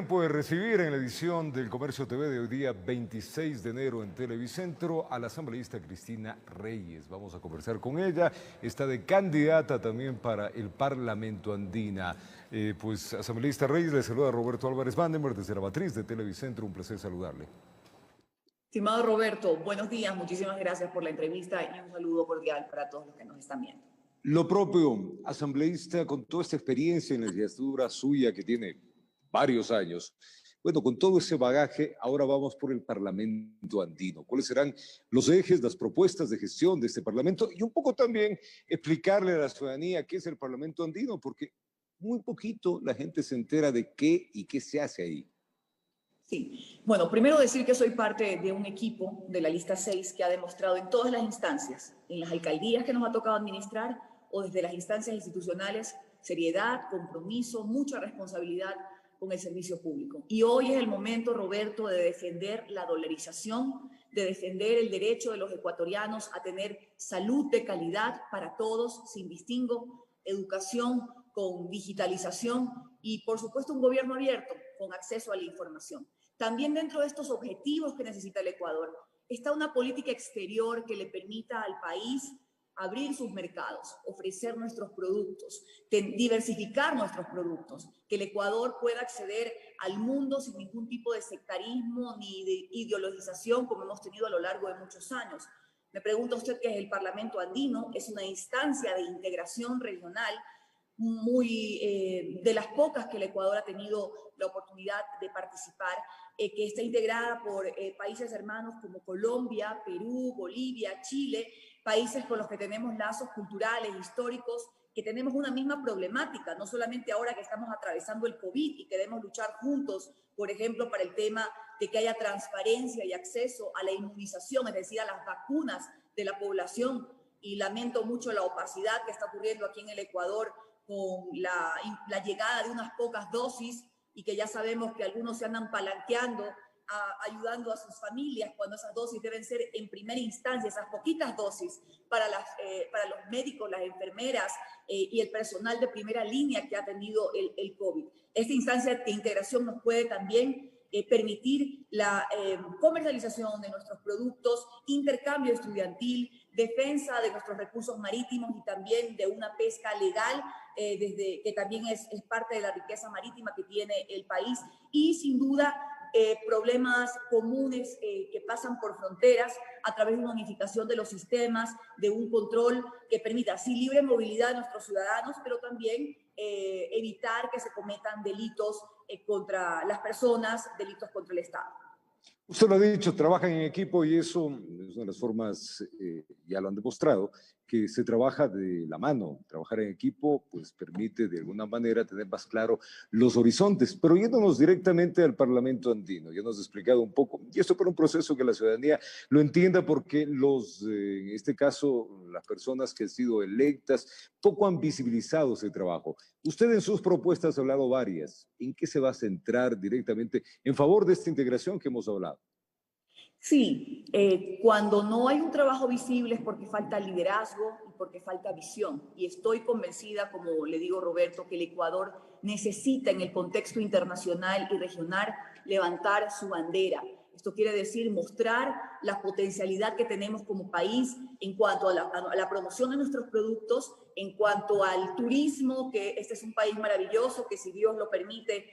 Tiempo de recibir en la edición del Comercio TV de hoy día 26 de enero en Televicentro a la asambleísta Cristina Reyes. Vamos a conversar con ella. Está de candidata también para el Parlamento Andina. Pues asambleísta Reyes, le saluda Roberto Álvarez Vandenberg desde la matriz de Televicentro. Un placer saludarle. Estimado Roberto, buenos días, muchísimas gracias por la entrevista y un saludo cordial para todos los que nos están viendo. Lo propio, asambleísta, con toda esta experiencia en la legislatura suya que tiene varios años, bueno, con todo ese bagaje, ahora vamos por el Parlamento Andino. ¿Cuáles serán los ejes, las propuestas de gestión de este Parlamento? Y un poco también explicarle a la ciudadanía qué es el Parlamento Andino, porque muy poquito la gente se entera de qué y qué se hace ahí. Sí, bueno, primero decir que soy parte de un equipo de la lista 6 que ha demostrado en todas las instancias, en las alcaldías que nos ha tocado administrar o desde las instancias institucionales, seriedad, compromiso, mucha responsabilidad con el servicio público. Y hoy es el momento, Roberto, de defender la dolarización, de defender el derecho de los ecuatorianos a tener salud de calidad para todos, sin distingo, educación con digitalización y, por supuesto, un gobierno abierto con acceso a la información. También dentro de estos objetivos que necesita el Ecuador está una política exterior que le permita al país abrir sus mercados, ofrecer nuestros productos, diversificar nuestros productos, que el Ecuador pueda acceder al mundo sin ningún tipo de sectarismo ni de ideologización como hemos tenido a lo largo de muchos años. Me pregunta usted qué es el Parlamento Andino. Es una instancia de integración regional de las pocas que el Ecuador ha tenido la oportunidad de participar, que está integrada por países hermanos como Colombia, Perú, Bolivia, Chile, países con los que tenemos lazos culturales, históricos, que tenemos una misma problemática, no solamente ahora que estamos atravesando el COVID y queremos luchar juntos, por ejemplo, para el tema de que haya transparencia y acceso a la inmunización, es decir, a las vacunas de la población, y lamento mucho la opacidad que está ocurriendo aquí en el Ecuador con la llegada de unas pocas dosis y que ya sabemos que algunos se andan palanqueando, ayudando a sus familias cuando esas dosis deben ser en primera instancia, esas poquitas dosis para los médicos, las enfermeras y el personal de primera línea que ha tenido el COVID. Esta instancia de integración nos puede también permitir la comercialización de nuestros productos, intercambio estudiantil, defensa de nuestros recursos marítimos y también de una pesca legal, que también es parte de la riqueza marítima que tiene el país, y sin duda problemas comunes que pasan por fronteras a través de una unificación de los sistemas, de un control que permita así libre movilidad de nuestros ciudadanos, pero también evitar que se cometan delitos contra las personas, delitos contra el Estado. Usted lo ha dicho, trabajan en equipo y eso es una de las formas, ya lo han demostrado, que se trabaja de la mano. Trabajar en equipo pues permite de alguna manera tener más claro los horizontes. Pero yéndonos directamente al Parlamento Andino, ya nos ha explicado un poco, y esto por un proceso que la ciudadanía lo entienda porque en este caso, las personas que han sido electas poco han visibilizado ese trabajo. Usted en sus propuestas ha hablado varias. ¿En qué se va a centrar directamente en favor de esta integración que hemos hablado? Sí, cuando no hay un trabajo visible es porque falta liderazgo y porque falta visión. Y estoy convencida, como le digo Roberto, que el Ecuador necesita en el contexto internacional y regional levantar su bandera. Esto quiere decir mostrar la potencialidad que tenemos como país en cuanto a la promoción de nuestros productos, en cuanto al turismo, que este es un país maravilloso, que si Dios lo permite,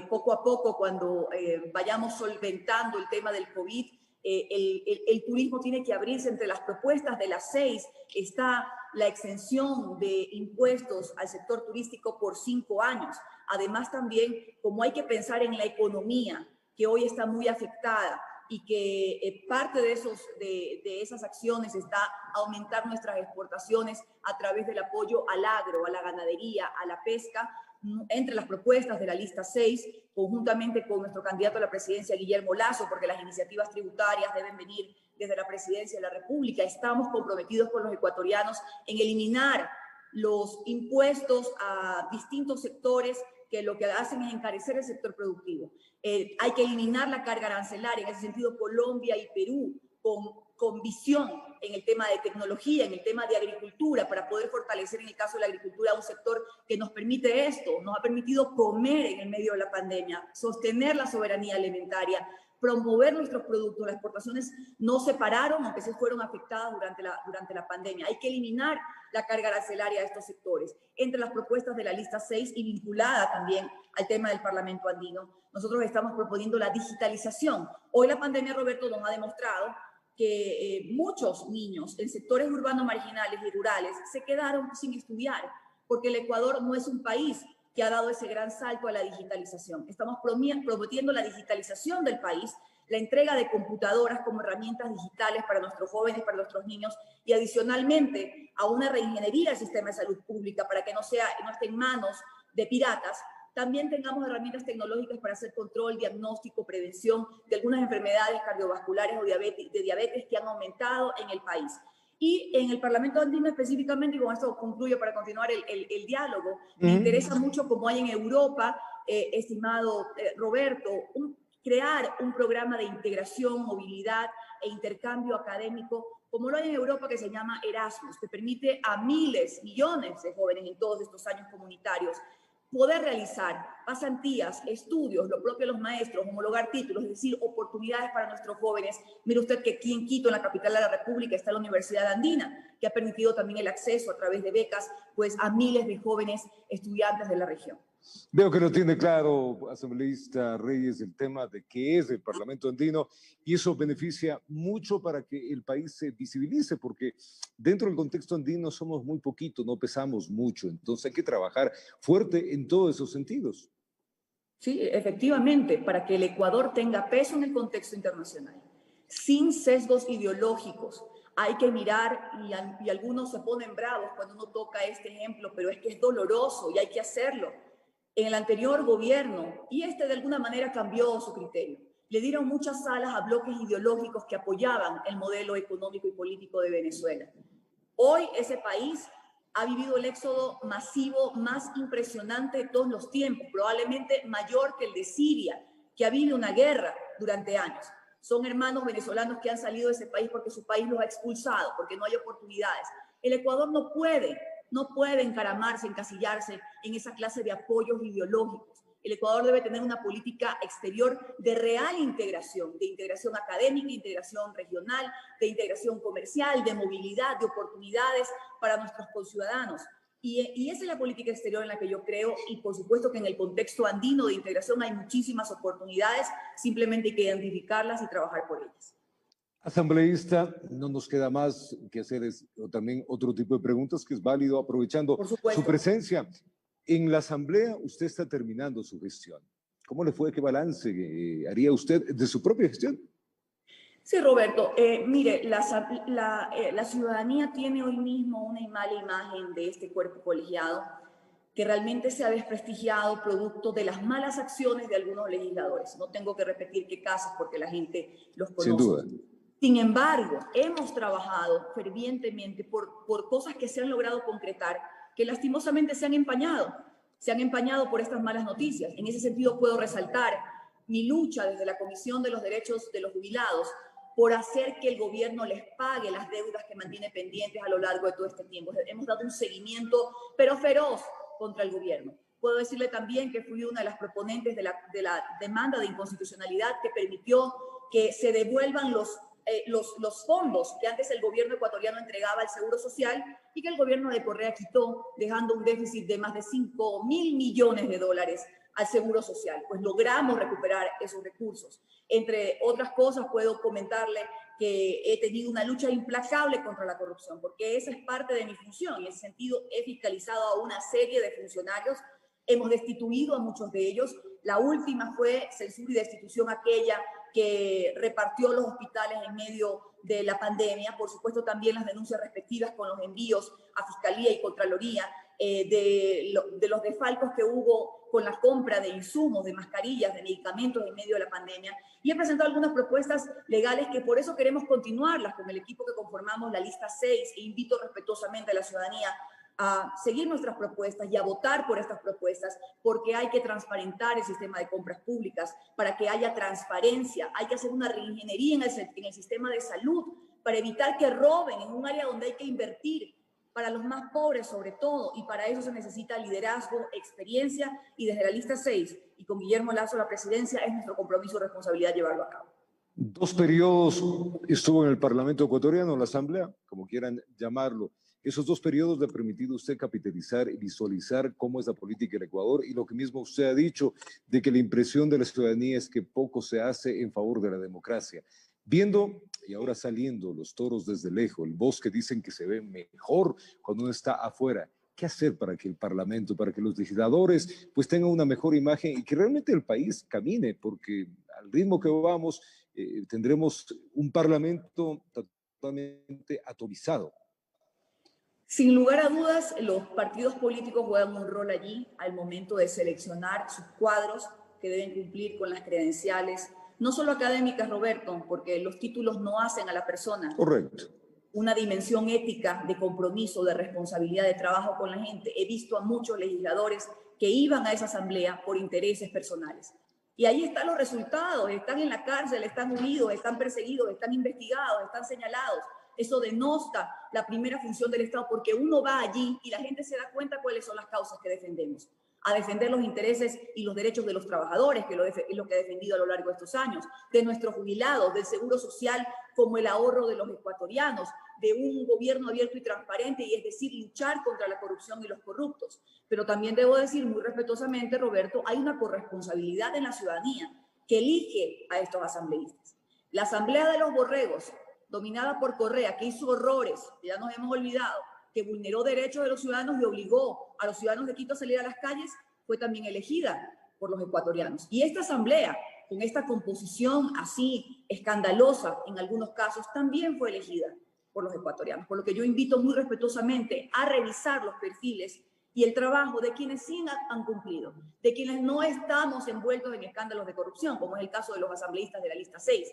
poco a poco, cuando vayamos solventando el tema del COVID, el turismo tiene que abrirse. Entre las propuestas de las 6 está la exención de impuestos al sector turístico por 5 años. Además, también, como hay que pensar en la economía, que hoy está muy afectada, y que parte de esas acciones está aumentar nuestras exportaciones a través del apoyo al agro, a la ganadería, a la pesca. Entre las propuestas de la lista 6, conjuntamente con nuestro candidato a la presidencia, Guillermo Lasso, porque las iniciativas tributarias deben venir desde la presidencia de la República, estamos comprometidos con los ecuatorianos en eliminar los impuestos a distintos sectores que lo que hacen es encarecer el sector productivo. Hay que eliminar la carga arancelaria. En ese sentido, Colombia y Perú, con con visión en el tema de tecnología, en el tema de agricultura, para poder fortalecer en el caso de la agricultura un sector que nos permite esto, nos ha permitido comer en el medio de la pandemia, sostener la soberanía alimentaria, promover nuestros productos. Las exportaciones no se pararon, aunque se fueron afectadas durante la pandemia. Hay que eliminar la carga arancelaria de estos sectores. Entre las propuestas de la lista 6 y vinculada también al tema del Parlamento andino, nosotros estamos proponiendo la digitalización. Hoy la pandemia, Roberto, nos ha demostrado que muchos niños en sectores urbanos marginales y rurales se quedaron sin estudiar, porque el Ecuador no es un país que ha dado ese gran salto a la digitalización. Estamos prometiendo la digitalización del país, la entrega de computadoras como herramientas digitales para nuestros jóvenes, para nuestros niños, y adicionalmente a una reingeniería del sistema de salud pública para que no esté en manos de piratas. También tengamos herramientas tecnológicas para hacer control, diagnóstico, prevención de algunas enfermedades cardiovasculares o de diabetes que han aumentado en el país. Y en el Parlamento andino específicamente, y con esto concluyo para continuar el diálogo, me interesa mucho, como hay en Europa, estimado Roberto, crear un programa de integración, movilidad e intercambio académico, como lo hay en Europa, que se llama Erasmus, que permite a miles, millones de jóvenes en todos estos años comunitarios poder realizar pasantías, estudios, lo propio de los maestros, homologar títulos, es decir, oportunidades para nuestros jóvenes. Mire usted que aquí en Quito, en la capital de la República, está la Universidad Andina, que ha permitido también el acceso a través de becas pues, a miles de jóvenes estudiantes de la región. Veo que lo tiene claro, asambleísta Reyes, el tema de qué es el Parlamento andino, y eso beneficia mucho para que el país se visibilice, porque dentro del contexto andino somos muy poquitos, no pesamos mucho, entonces hay que trabajar fuerte en todos esos sentidos. Sí, efectivamente, para que el Ecuador tenga peso en el contexto internacional, sin sesgos ideológicos. Hay que mirar, y algunos se ponen bravos cuando uno toca este ejemplo, pero es que es doloroso y hay que hacerlo. En el anterior gobierno, y este de alguna manera cambió su criterio, le dieron muchas alas a bloques ideológicos que apoyaban el modelo económico y político de Venezuela. Hoy ese país ha vivido el éxodo masivo más impresionante de todos los tiempos, probablemente mayor que el de Siria, que ha vivido una guerra durante años. Son hermanos venezolanos que han salido de ese país porque su país los ha expulsado, porque no hay oportunidades. El Ecuador no puede encaramarse, encasillarse en esa clase de apoyos ideológicos. El Ecuador debe tener una política exterior de real integración, de integración académica, de integración regional, de integración comercial, de movilidad, de oportunidades para nuestros conciudadanos. Y esa es la política exterior en la que yo creo, y por supuesto que en el contexto andino de integración hay muchísimas oportunidades, simplemente hay que identificarlas y trabajar por ellas. Asambleísta, no nos queda más que hacer también otro tipo de preguntas que es válido, aprovechando su presencia. En la Asamblea usted está terminando su gestión. ¿Cómo le fue? ¿Qué balance haría usted de su propia gestión? Sí, Roberto. Mire, la ciudadanía tiene hoy mismo una mala imagen de este cuerpo colegiado que realmente se ha desprestigiado producto de las malas acciones de algunos legisladores. No tengo que repetir qué casos porque la gente los conoce. Sin duda. Sin embargo, hemos trabajado fervientemente por cosas que se han logrado concretar, que lastimosamente se han empañado por estas malas noticias. En ese sentido puedo resaltar mi lucha desde la Comisión de los Derechos de los Jubilados por hacer que el gobierno les pague las deudas que mantiene pendientes a lo largo de todo este tiempo. Hemos dado un seguimiento, pero feroz, contra el gobierno. Puedo decirle también que fui una de las proponentes de la demanda de inconstitucionalidad que permitió que se devuelvan los fondos que antes el gobierno ecuatoriano entregaba al Seguro Social y que el gobierno de Correa quitó, dejando un déficit de más de $5.000 millones al Seguro Social. Pues logramos recuperar esos recursos. Entre otras cosas, puedo comentarle que he tenido una lucha implacable contra la corrupción, porque esa es parte de mi función. En ese sentido, he fiscalizado a una serie de funcionarios, hemos destituido a muchos de ellos. La última fue censura y destitución aquella que repartió los hospitales en medio de la pandemia. Por supuesto, también las denuncias respectivas con los envíos a Fiscalía y Contraloría de los desfalcos que hubo con la compra de insumos, de mascarillas, de medicamentos en medio de la pandemia. Y he presentado algunas propuestas legales que por eso queremos continuarlas con el equipo que conformamos, la lista 6, e invito respetuosamente a la ciudadanía a seguir nuestras propuestas y a votar por estas propuestas, porque hay que transparentar el sistema de compras públicas para que haya transparencia. Hay que hacer una reingeniería en el sistema de salud para evitar que roben en un área donde hay que invertir, para los más pobres sobre todo, y para eso se necesita liderazgo, experiencia, y desde la lista 6 y con Guillermo Lasso la presidencia es nuestro compromiso y responsabilidad llevarlo a cabo. 2 periodos estuvo en el Parlamento ecuatoriano, la Asamblea, como quieran llamarlo. Esos 2 periodos le ha permitido a usted capitalizar y visualizar cómo es la política en Ecuador, y lo que mismo usted ha dicho, de que la impresión de la ciudadanía es que poco se hace en favor de la democracia. Viendo y ahora saliendo los toros desde lejos, el bosque dicen que se ve mejor cuando uno está afuera. ¿Qué hacer para que el Parlamento, para que los legisladores pues tengan una mejor imagen y que realmente el país camine? Porque al ritmo que vamos, tendremos un Parlamento totalmente atomizado. Sin lugar a dudas, los partidos políticos juegan un rol allí al momento de seleccionar sus cuadros que deben cumplir con las credenciales, no solo académicas, Roberto, porque los títulos no hacen a la persona. Correcto. Una dimensión ética, de compromiso, de responsabilidad, de trabajo con la gente. He visto a muchos legisladores que iban a esa asamblea por intereses personales. Y ahí están los resultados, están en la cárcel, están unidos, están perseguidos, están investigados, están señalados. Eso denota la primera función del Estado, porque uno va allí y la gente se da cuenta cuáles son las causas que defendemos. A defender los intereses y los derechos de los trabajadores, que es lo que he defendido a lo largo de estos años, de nuestros jubilados, del seguro social como el ahorro de los ecuatorianos, de un gobierno abierto y transparente, y es decir, luchar contra la corrupción y los corruptos. Pero también debo decir muy respetuosamente, Roberto, hay una corresponsabilidad en la ciudadanía que elige a estos asambleístas. La Asamblea de los Borregos, dominada por Correa, que hizo horrores, que ya nos hemos olvidado, que vulneró derechos de los ciudadanos y obligó a los ciudadanos de Quito a salir a las calles, fue también elegida por los ecuatorianos. Y esta asamblea, con esta composición así escandalosa en algunos casos, también fue elegida por los ecuatorianos. Por lo que yo invito muy respetuosamente a revisar los perfiles y el trabajo de quienes sí han cumplido, de quienes no estamos envueltos en escándalos de corrupción, como es el caso de los asambleístas de la lista 6,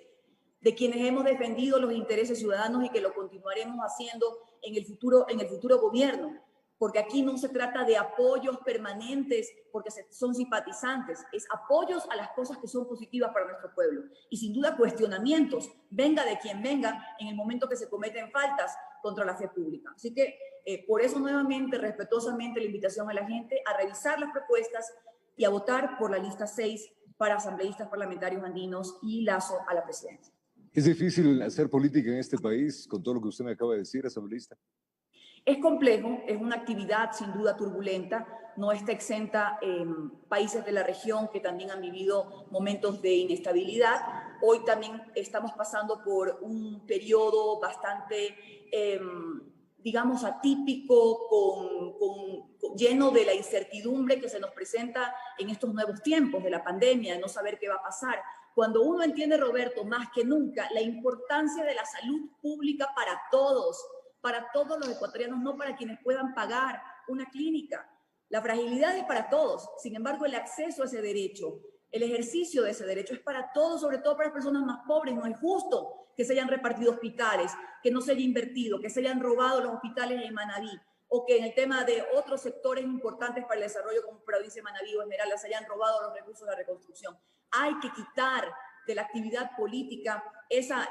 de quienes hemos defendido los intereses ciudadanos y que lo continuaremos haciendo en el futuro gobierno, porque aquí no se trata de apoyos permanentes porque son simpatizantes, es apoyos a las cosas que son positivas para nuestro pueblo y sin duda cuestionamientos, venga de quien venga, en el momento que se cometen faltas contra la fe pública. Así que por eso nuevamente, respetuosamente, la invitación a la gente a revisar las propuestas y a votar por la lista 6 para asambleístas parlamentarios andinos y Lasso a la presidencia. ¿Es difícil hacer política en este país con todo lo que usted me acaba de decir, asambleísta? Es complejo, es una actividad sin duda turbulenta, no está exenta en países de la región que también han vivido momentos de inestabilidad. Hoy también estamos pasando por un periodo bastante, digamos, atípico, lleno de la incertidumbre que se nos presenta en estos nuevos tiempos de la pandemia, de no saber qué va a pasar. Cuando uno entiende, Roberto, más que nunca, la importancia de la salud pública para todos los ecuatorianos, no para quienes puedan pagar una clínica. La fragilidad es para todos, sin embargo, el acceso a ese derecho, el ejercicio de ese derecho es para todos, sobre todo para las personas más pobres. No es justo que se hayan repartido hospitales, que no se haya invertido, que se hayan robado los hospitales en Manabí, o que en el tema de otros sectores importantes para el desarrollo, como provincia de Manabí o Esmeralda, se hayan robado los recursos de la reconstrucción. Hay que quitar de la actividad política esa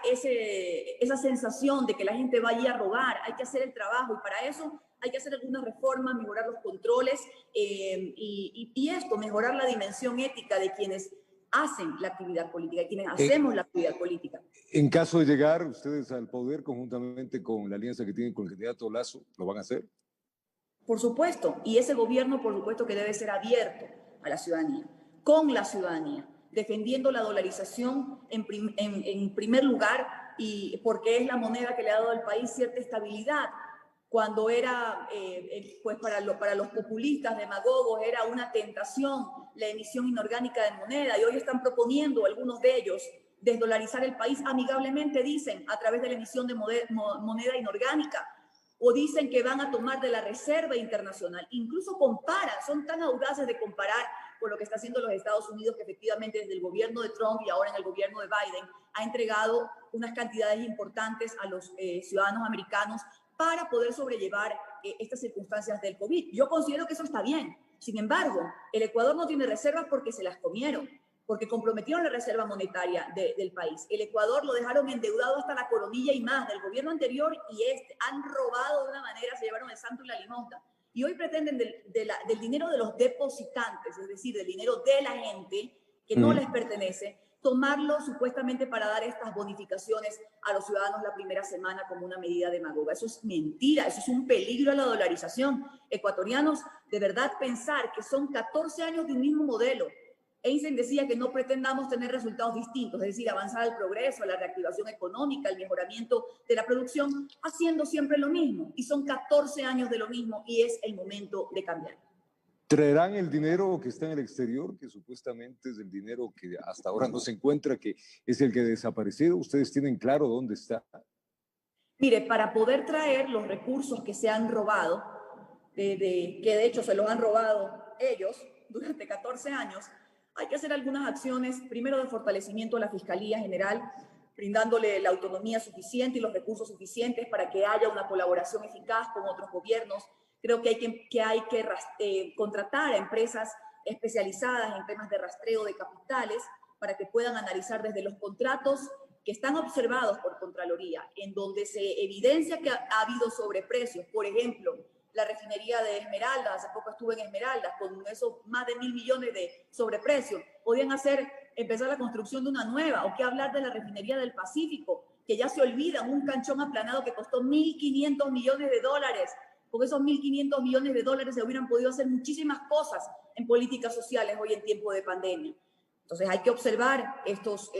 sensación de que la gente va allí a robar. Hay que hacer el trabajo y para eso hay que hacer algunas reformas, mejorar los controles y mejorar la dimensión ética de quienes hacen la actividad política, de quienes hacemos la actividad política. En caso de llegar ustedes al poder conjuntamente con la alianza que tienen con el candidato Lasso, ¿lo van a hacer? Por supuesto, y ese gobierno por supuesto que debe ser abierto a la ciudadanía, con la ciudadanía, defendiendo la dolarización en primer lugar, y porque es la moneda que le ha dado al país cierta estabilidad. Cuando era, pues para los populistas, demagogos, era una tentación la emisión inorgánica de moneda, y hoy están proponiendo algunos de ellos desdolarizar el país amigablemente, dicen, a través de la emisión de moneda inorgánica, o dicen que van a tomar de la reserva internacional. Incluso comparan, son tan audaces de comparar con lo que está haciendo los Estados Unidos, que efectivamente desde el gobierno de Trump y ahora en el gobierno de Biden ha entregado unas cantidades importantes a los ciudadanos americanos para poder sobrellevar estas circunstancias del COVID. Yo considero que eso está bien. Sin embargo, el Ecuador no tiene reservas porque se las comieron. porque comprometieron la reserva monetaria del país. El Ecuador lo dejaron endeudado hasta la coronilla y más del gobierno anterior y han robado de una manera, se llevaron el santo y la limonta. Y hoy pretenden del dinero de los depositantes, es decir, del dinero de la gente que no les pertenece, tomarlo supuestamente para dar estas bonificaciones a los ciudadanos la primera semana como una medida demagoga. Eso es mentira, eso es un peligro a la dolarización. Ecuatorianos, de verdad pensar que son 14 años de un mismo modelo. Einstein decía que no pretendamos tener resultados distintos, es decir, avanzar al progreso, a la reactivación económica, al mejoramiento de la producción, haciendo siempre lo mismo. Y son 14 años de lo mismo y es el momento de cambiar. ¿Traerán el dinero que está en el exterior, que supuestamente es el dinero que hasta ahora no se encuentra, que es el que ha desaparecido? ¿Ustedes tienen claro dónde está? Mire, para poder traer los recursos que se han robado, que de hecho se los han robado ellos durante 14 años, hay que hacer algunas acciones, primero de fortalecimiento a la Fiscalía General, brindándole la autonomía suficiente y los recursos suficientes para que haya una colaboración eficaz con otros gobiernos. Creo que hay que contratar a empresas especializadas en temas de rastreo de capitales para que puedan analizar desde los contratos que están observados por Contraloría, en donde se evidencia que ha habido sobreprecios. Por ejemplo, la refinería de Esmeraldas, hace poco estuve en Esmeraldas, con esos más de 1.000 millones de sobreprecio. Podían empezar la construcción de una nueva, o qué hablar de la refinería del Pacífico, que ya se olvidan, un canchón aplanado que costó $1.500 millones. Con esos 1.500 millones de dólares se hubieran podido hacer muchísimas cosas en políticas sociales hoy en tiempo de pandemia. Entonces hay que observar estos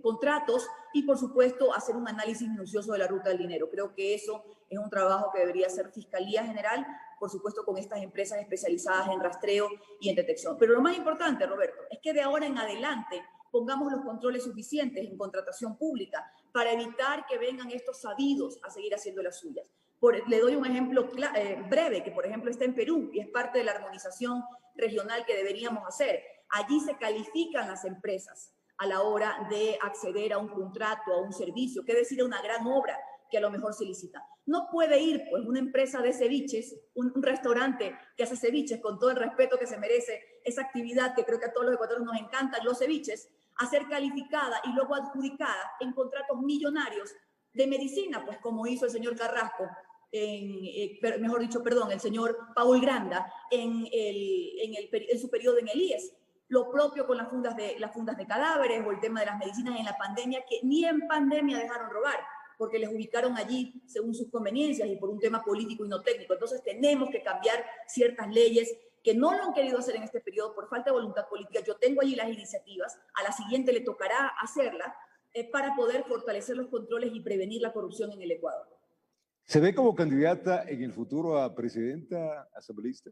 contratos y, por supuesto, hacer un análisis minucioso de la ruta del dinero. Creo que eso es un trabajo que debería hacer Fiscalía General, por supuesto, con estas empresas especializadas en rastreo y en detección. Pero lo más importante, Roberto, es que de ahora en adelante pongamos los controles suficientes en contratación pública para evitar que vengan estos sabidos a seguir haciendo las suyas. Le doy un ejemplo breve, que por ejemplo está en Perú y es parte de la armonización regional que deberíamos hacer. Allí se califican las empresas a la hora de acceder a un contrato, a un servicio, que decir, a una gran obra que a lo mejor se licita. No puede ir pues una empresa de ceviches, un restaurante que hace ceviches, con todo el respeto que se merece esa actividad que creo que a todos los ecuatorianos nos encantan, los ceviches, a ser calificada y luego adjudicada en contratos millonarios de medicina, pues como hizo el señor Carrasco, el señor Paul Granda en su periodo en el IES. Lo propio con las fundas de cadáveres o el tema de las medicinas en la pandemia, que ni en pandemia dejaron robar, porque les ubicaron allí según sus conveniencias y por un tema político y no técnico. Entonces tenemos que cambiar ciertas leyes que no lo han querido hacer en este periodo por falta de voluntad política. Yo tengo allí las iniciativas, a la siguiente le tocará hacerla para poder fortalecer los controles y prevenir la corrupción en el Ecuador. ¿Se ve como candidata en el futuro a presidenta asambleísta?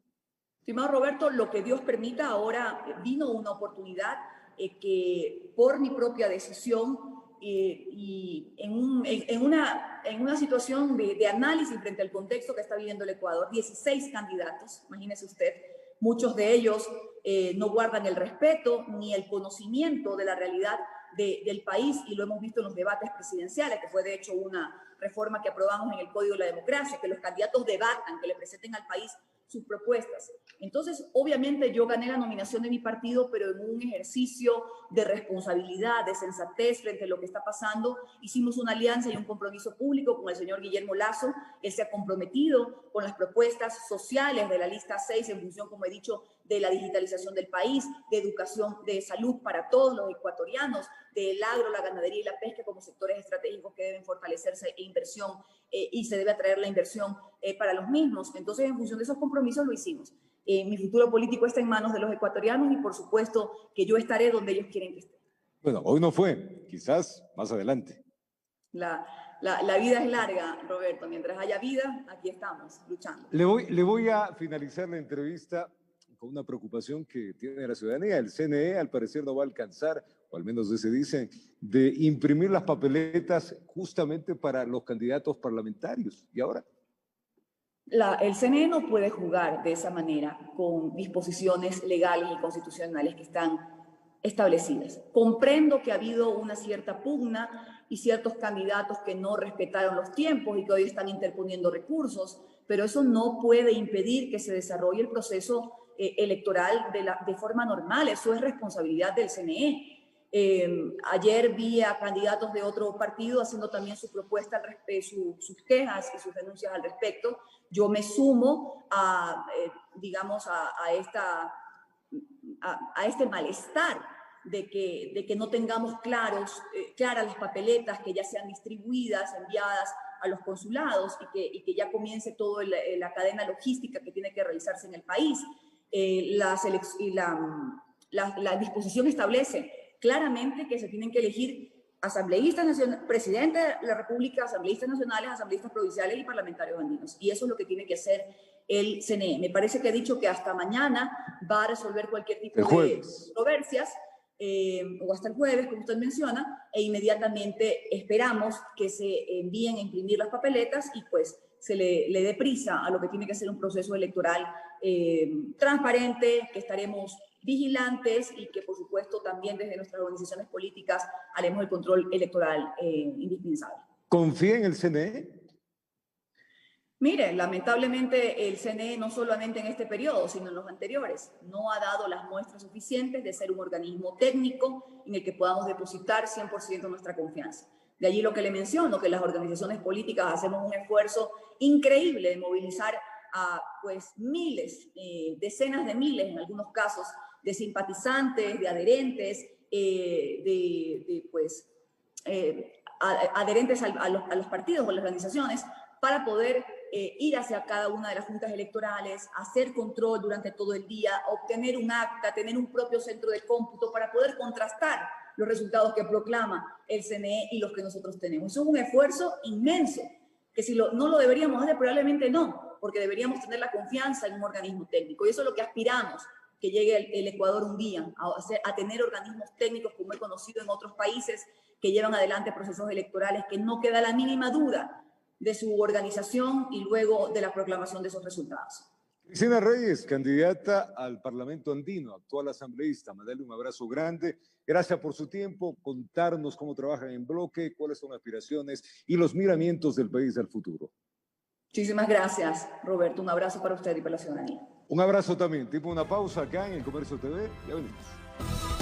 Estimado Roberto, lo que Dios permita, ahora vino una oportunidad que por mi propia decisión y en una situación de análisis frente al contexto que está viviendo el Ecuador, 16 candidatos, imagínese usted, muchos de ellos no guardan el respeto ni el conocimiento de la realidad del país, y lo hemos visto en los debates presidenciales, que fue de hecho una reforma que aprobamos en el Código de la Democracia, que los candidatos debatan, que le presenten al país sus propuestas. Entonces, obviamente yo gané la nominación de mi partido, pero en un ejercicio de responsabilidad, de sensatez frente a lo que está pasando. Hicimos una alianza y un compromiso público con el señor Guillermo Lasso. Él se ha comprometido con las propuestas sociales de la lista 6 en función, como he dicho, de la digitalización del país, de educación, de salud para todos los ecuatorianos, del agro, la ganadería y la pesca como sectores estratégicos que deben fortalecerse e inversión, y se debe atraer la inversión para los mismos. Entonces, en función de esos compromisos lo hicimos. Mi futuro político está en manos de los ecuatorianos y por supuesto que yo estaré donde ellos quieren que esté. Bueno, hoy no fue, quizás más adelante. La vida es larga, Roberto. Mientras haya vida, aquí estamos, luchando. Le voy a finalizar la entrevista con una preocupación que tiene la ciudadanía. El CNE, al parecer, no va a alcanzar, o al menos se dice, de imprimir las papeletas justamente para los candidatos parlamentarios. ¿Y ahora? El CNE no puede jugar de esa manera con disposiciones legales y constitucionales que están establecidas. Comprendo que ha habido una cierta pugna y ciertos candidatos que no respetaron los tiempos y que hoy están interponiendo recursos, pero eso no puede impedir que se desarrolle el proceso electoral de forma normal. Eso es responsabilidad del CNE. Ayer vi a candidatos de otro partido haciendo también su propuesta, sus quejas y sus denuncias al respecto. Yo me sumo digamos, a este malestar de que no tengamos claras las papeletas, que ya sean distribuidas, enviadas a los consulados y que ya comience toda la cadena logística que tiene que realizarse en el país. La disposición establece claramente que se tienen que elegir asambleístas nacionales, presidente de la República, asambleístas nacionales, asambleístas provinciales y parlamentarios andinos. Y eso es lo que tiene que hacer el CNE. Me parece que ha dicho que hasta mañana va a resolver cualquier tipo de controversias, o hasta el jueves, como usted menciona, e inmediatamente esperamos que se envíen a imprimir las papeletas y pues se le dé prisa a lo que tiene que ser un proceso electoral transparente, que estaremos vigilantes y que por supuesto también desde nuestras organizaciones políticas haremos el control electoral indispensable. ¿Confía en el CNE? Mire, lamentablemente el CNE no solamente en este periodo, sino en los anteriores, no ha dado las muestras suficientes de ser un organismo técnico en el que podamos depositar 100% nuestra confianza. De allí lo que le menciono, que las organizaciones políticas hacemos un esfuerzo increíble de movilizar a pues miles, decenas de miles en algunos casos, de simpatizantes, de adherentes, adherentes a los partidos o a las organizaciones, para poder ir hacia cada una de las juntas electorales, hacer control durante todo el día, obtener un acta, tener un propio centro de cómputo para poder contrastar los resultados que proclama el CNE y los que nosotros tenemos. Eso es un esfuerzo inmenso, que si no lo deberíamos hacer, probablemente no, porque deberíamos tener la confianza en un organismo técnico. Y eso es lo que aspiramos, que llegue el Ecuador un día, a tener organismos técnicos como he conocido en otros países que llevan adelante procesos electorales, que no queda la mínima duda de su organización y luego de la proclamación de esos resultados. Cristina Reyes, candidata al Parlamento Andino, actual asambleísta. Mandarle un abrazo grande. Gracias por su tiempo, contarnos cómo trabajan en bloque, cuáles son las aspiraciones y los miramientos del país al futuro. Muchísimas gracias, Roberto. Un abrazo para usted y para la ciudadanía. Un abrazo también. Tipo una pausa acá en El Comercio TV. Ya venimos.